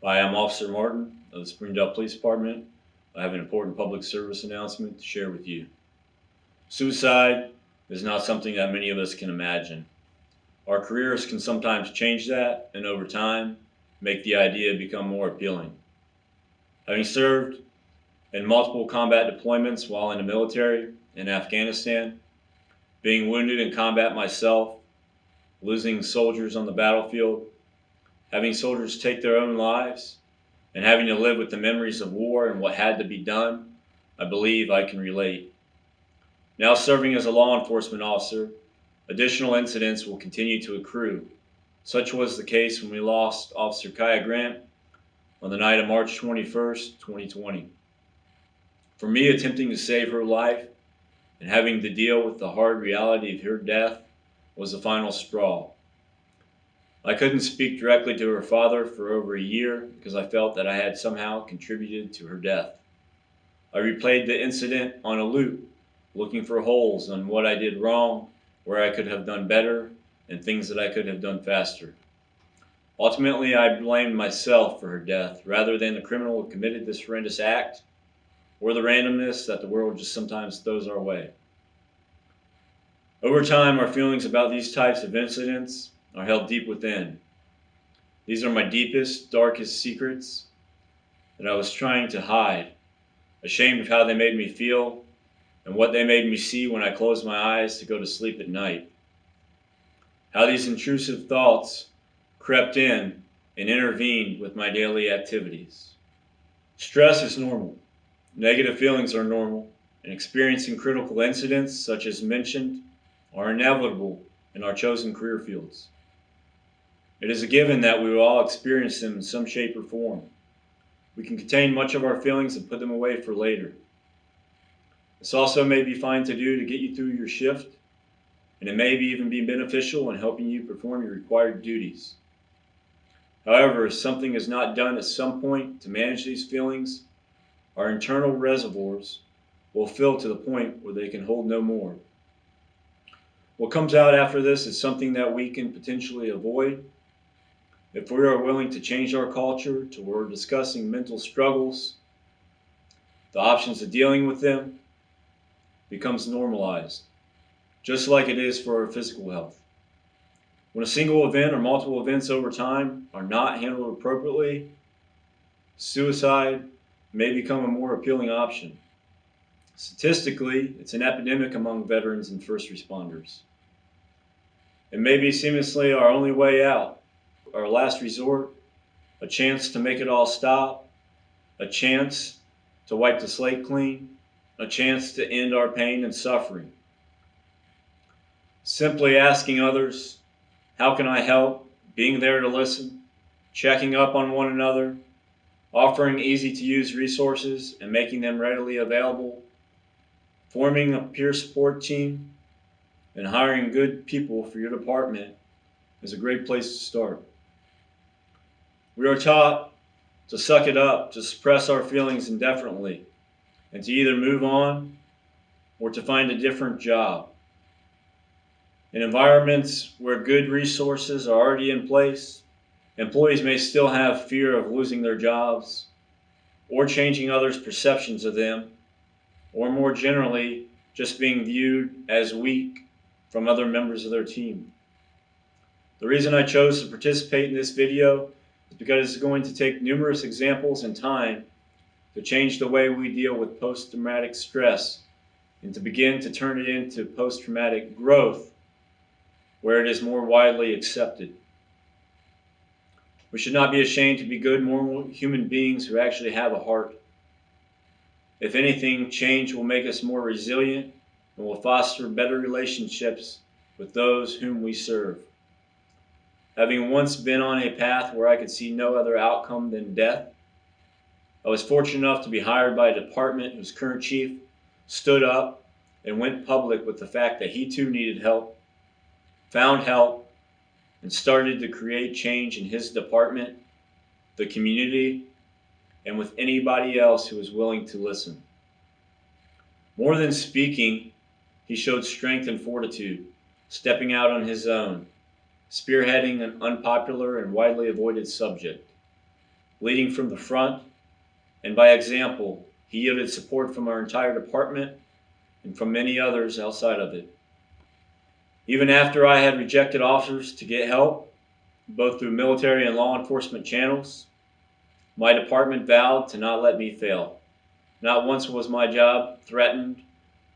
Hi, I'm Officer Martin of the Springdale Police Department. I have an important public service announcement to share with you. Suicide is not something that many of us can imagine. Our careers can sometimes change that, and over time, make the idea become more appealing. Having served in multiple combat deployments while in the military in Afghanistan, being wounded in combat myself, losing soldiers on the battlefield, having soldiers take their own lives, and having to live with the memories of war and what had to be done, I believe I can relate. Now serving as a law enforcement officer, additional incidents will continue to accrue. Such was the case when we lost Officer Kaya Grant on the night of March 21st, 2020. For me, attempting to save her life and having to deal with the hard reality of her death was the final straw. I couldn't speak directly to her father for over a year because I felt that I had somehow contributed to her death. I replayed the incident on a loop, looking for holes on what I did wrong, where I could have done better, and things that I could have done faster. Ultimately, I blamed myself for her death rather than the criminal who committed this horrendous act or the randomness that the world just sometimes throws our way. Over time, our feelings about these types of incidents are held deep within. These are my deepest, darkest secrets that I was trying to hide, ashamed of how they made me feel and what they made me see when I closed my eyes to go to sleep at night. How these intrusive thoughts crept in and intervened with my daily activities. Stress is normal. Negative feelings are normal, and experiencing critical incidents, such as mentioned, are inevitable in our chosen career fields. It is a given that we will all experience them in some shape or form. We can contain much of our feelings and put them away for later. This also may be fine to do to get you through your shift, and it may even be beneficial in helping you perform your required duties. However, if something is not done at some point to manage these feelings, our internal reservoirs will fill to the point where they can hold no more. What comes out after this is something that we can potentially avoid if we are willing to change our culture to where we're discussing mental struggles. The options of dealing with them becomes normalized, just like it is for our physical health. When a single event or multiple events over time are not handled appropriately, suicide may become a more appealing option. Statistically, it's an epidemic among veterans and first responders. It may be seamlessly our only way out, our last resort, a chance to make it all stop, a chance to wipe the slate clean, a chance to end our pain and suffering. Simply asking others, how can I help? Being there to listen, checking up on one another, offering easy to use resources and making them readily available, forming a peer support team, and hiring good people for your department is a great place to start. We are taught to suck it up, to suppress our feelings indefinitely, and to either move on or to find a different job. In environments where good resources are already in place, employees may still have fear of losing their jobs or changing others' perceptions of them, or more generally, just being viewed as weak from other members of their team. The reason I chose to participate in this video is because it's going to take numerous examples and time to change the way we deal with post-traumatic stress and to begin to turn it into post-traumatic growth where it is more widely accepted. We should not be ashamed to be good, normal human beings who actually have a heart. If anything, change will make us more resilient and will foster better relationships with those whom we serve. Having once been on a path where I could see no other outcome than death, I was fortunate enough to be hired by a department whose current chief stood up and went public with the fact that he too needed help, found help, and started to create change in his department, the community, and with anybody else who was willing to listen. More than speaking, he showed strength and fortitude, stepping out on his own, spearheading an unpopular and widely avoided subject. leading from the front, and by example, he yielded support from our entire department and from many others outside of it. Even after I had rejected offers to get help, both through military and law enforcement channels, my department vowed to not let me fail. Not once was my job threatened,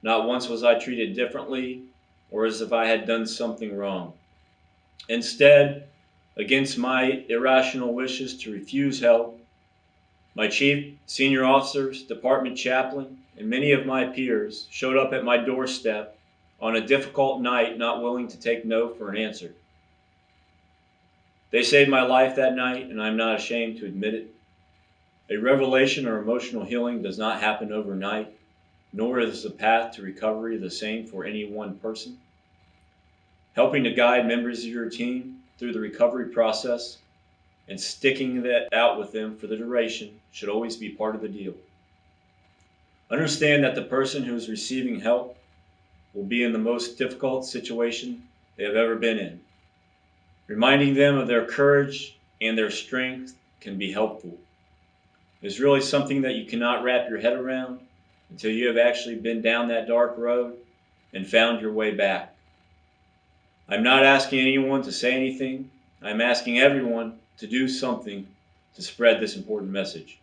not once was I treated differently or as if I had done something wrong. Instead, against my irrational wishes to refuse help, my chief, senior officers, department chaplain, and many of my peers showed up at my doorstep on a difficult night, not willing to take no for an answer. They saved my life that night, and I'm not ashamed to admit it. A revelation or emotional healing does not happen overnight, nor is the path to recovery the same for any one person. Helping to guide members of your team through the recovery process and sticking that out with them for the duration should always be part of the deal. Understand that the person who is receiving help will be in the most difficult situation they have ever been in. Reminding them of their courage and their strength can be helpful. It's really something that you cannot wrap your head around until you have actually been down that dark road and found your way back. I'm not asking anyone to say anything. I'm asking everyone to do something to spread this important message.